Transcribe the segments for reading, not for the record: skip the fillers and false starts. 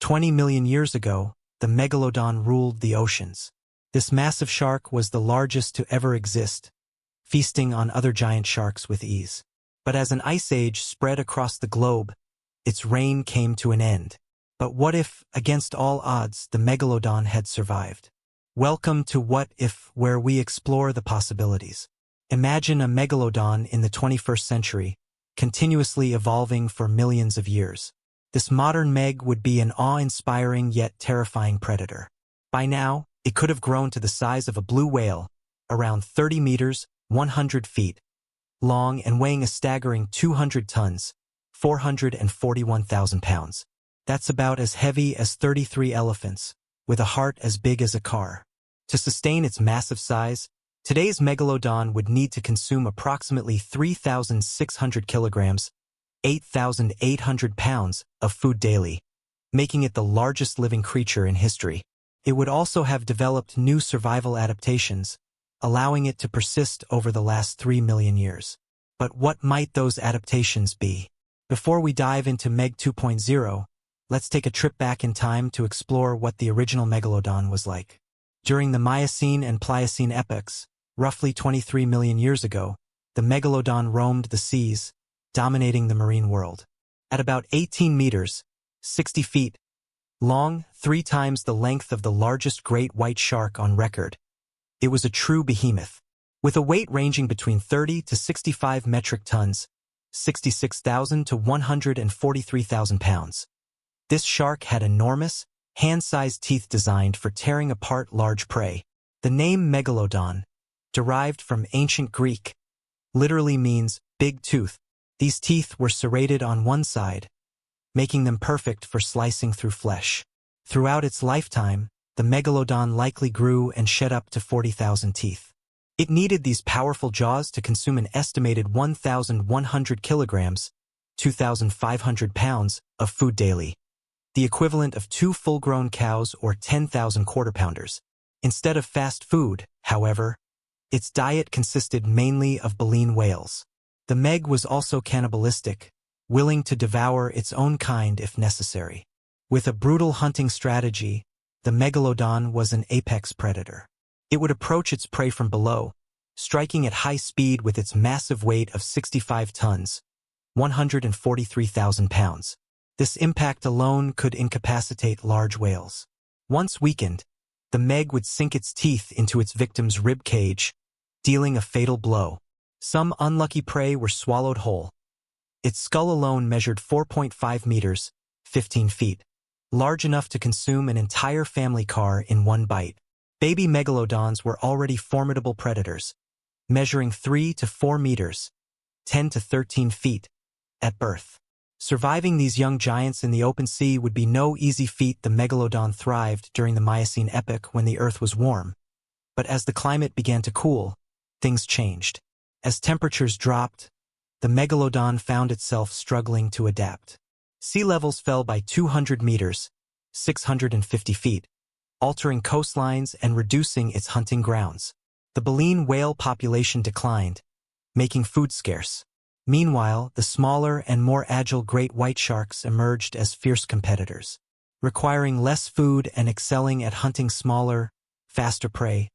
20 million years ago, the Megalodon ruled the oceans. This massive shark was the largest to ever exist, feasting on other giant sharks with ease. But as an ice age spread across the globe, its reign came to an end. But what if, against all odds, the Megalodon had survived? Welcome to What If, where we explore the possibilities. Imagine a Megalodon in the 21st century, continuously evolving for millions of years. This modern Meg would be an awe-inspiring yet terrifying predator. By now, it could have grown to the size of a blue whale, around 30 meters, 100 feet, long and weighing a staggering 200 tons, 441,000 pounds. That's about as heavy as 33 elephants, with a heart as big as a car. To sustain its massive size, today's Megalodon would need to consume approximately 3,600 kilograms, 8,800 pounds, of food daily, making it the largest living creature in history. It would also have developed new survival adaptations, allowing it to persist over the last 3 million years. But what might those adaptations be? Before we dive into Meg 2.0, let's take a trip back in time to explore what the original Megalodon was like. During the Miocene and Pliocene epochs, roughly 23 million years ago, the Megalodon roamed the seas, dominating the marine world. At about 18 meters, 60 feet, long, 3 times the length of the largest great white shark on record, it was a true behemoth. With a weight ranging between 30 to 65 metric tons, 66,000 to 143,000 pounds. This shark had enormous, hand-sized teeth designed for tearing apart large prey. The name Megalodon, derived from ancient Greek, literally means big tooth. These teeth were serrated on one side, making them perfect for slicing through flesh. Throughout its lifetime, the Megalodon likely grew and shed up to 40,000 teeth. It needed these powerful jaws to consume an estimated 1,100 kilograms, 2,500 pounds, of food daily, the equivalent of 2 full-grown cows or 10,000 quarter-pounders. Instead of fast food, however, its diet consisted mainly of baleen whales. The Meg was also cannibalistic, willing to devour its own kind if necessary. With a brutal hunting strategy, the Megalodon was an apex predator. It would approach its prey from below, striking at high speed with its massive weight of 65 tons, 143,000 pounds. This impact alone could incapacitate large whales. Once weakened, the Meg would sink its teeth into its victim's rib cage, dealing a fatal blow. Some unlucky prey were swallowed whole. Its skull alone measured 4.5 meters, 15 feet, large enough to consume an entire family car in one bite. Baby Megalodons were already formidable predators, measuring 3 to 4 meters, 10 to 13 feet, at birth. Surviving these young giants in the open sea would be no easy feat. The Megalodon thrived during the Miocene epoch when the Earth was warm. But as the climate began to cool, things changed. As temperatures dropped, the Megalodon found itself struggling to adapt. Sea levels fell by 200 meters, 650 feet, altering coastlines and reducing its hunting grounds. The baleen whale population declined, making food scarce. Meanwhile, the smaller and more agile great white sharks emerged as fierce competitors. Requiring less food and excelling at hunting smaller, faster prey,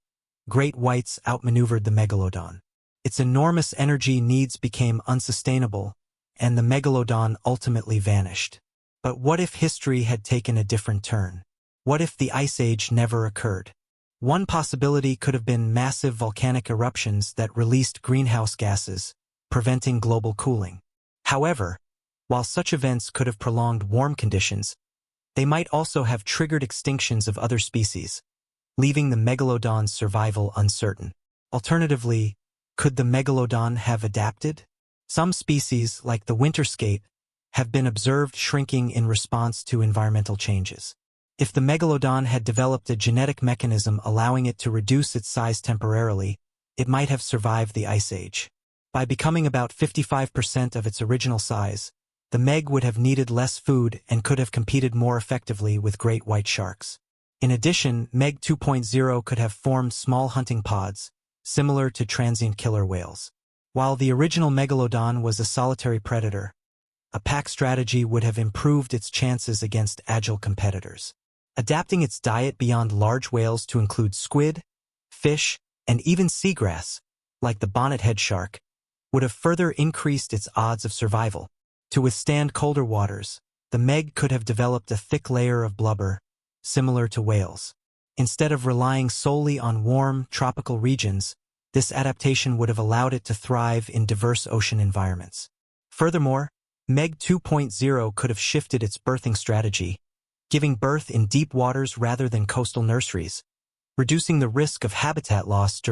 great whites outmaneuvered the Megalodon. Its enormous energy needs became unsustainable, and the Megalodon ultimately vanished. But what if history had taken a different turn? What if the Ice Age never occurred? One possibility could have been massive volcanic eruptions that released greenhouse gases, preventing global cooling. However, while such events could have prolonged warm conditions, they might also have triggered extinctions of other species, leaving the Megalodon's survival uncertain. Alternatively, could the Megalodon have adapted? Some species, like the winter skate, have been observed shrinking in response to environmental changes. If the Megalodon had developed a genetic mechanism allowing it to reduce its size temporarily, it might have survived the Ice Age. By becoming about 55% of its original size, the Meg would have needed less food and could have competed more effectively with great white sharks. In addition, Meg 2.0 could have formed small hunting pods, similar to transient killer whales. While the original Megalodon was a solitary predator, a pack strategy would have improved its chances against agile competitors. Adapting its diet beyond large whales to include squid, fish, and even seagrass, like the bonnethead shark, would have further increased its odds of survival. To withstand colder waters, the Meg could have developed a thick layer of blubber, similar to whales. Instead of relying solely on warm, tropical regions, this adaptation would have allowed it to thrive in diverse ocean environments. Furthermore, Meg 2.0 could have shifted its birthing strategy, giving birth in deep waters rather than coastal nurseries, reducing the risk of habitat loss during